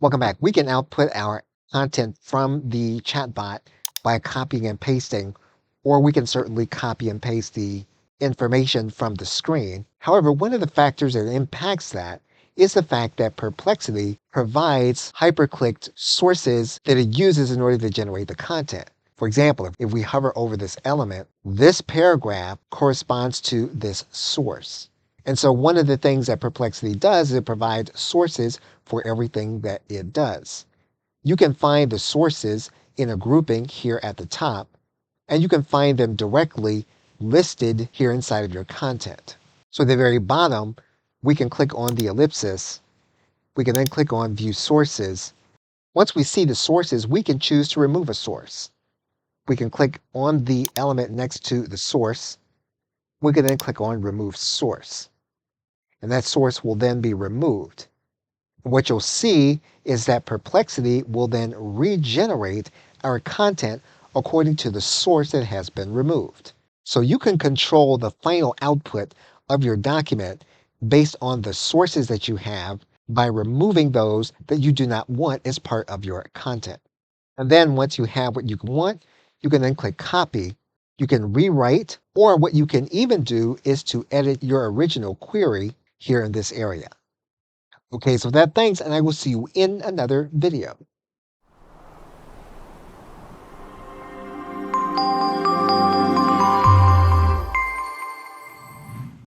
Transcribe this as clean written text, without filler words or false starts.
Welcome back. We can output our content from the chatbot by copying and pasting, or we can certainly copy and paste the information from the screen. However, one of the factors that impacts that is the fact that Perplexity provides hyperclicked sources that it uses in order to generate the content. For example, if we hover over this element, this paragraph corresponds to this source. And so one of the things that Perplexity does is it provides sources for everything that it does. You can find the sources in a grouping here at the top, and you can find them directly listed here inside of your content. So at the very bottom, we can click on the ellipsis. We can then click on View Sources. Once we see the sources, we can choose to remove a source. We can click on the element next to the source. We can then click on Remove Source, and that source will then be removed. What you'll see is that Perplexity will then regenerate our content according to the source that has been removed. So you can control the final output of your document based on the sources that you have by removing those that you do not want as part of your content. And then once you have what you want, you can then click Copy. You can rewrite, or what you can even do is to edit your original query here in this area. Okay, so thanks, and I will see you in another video.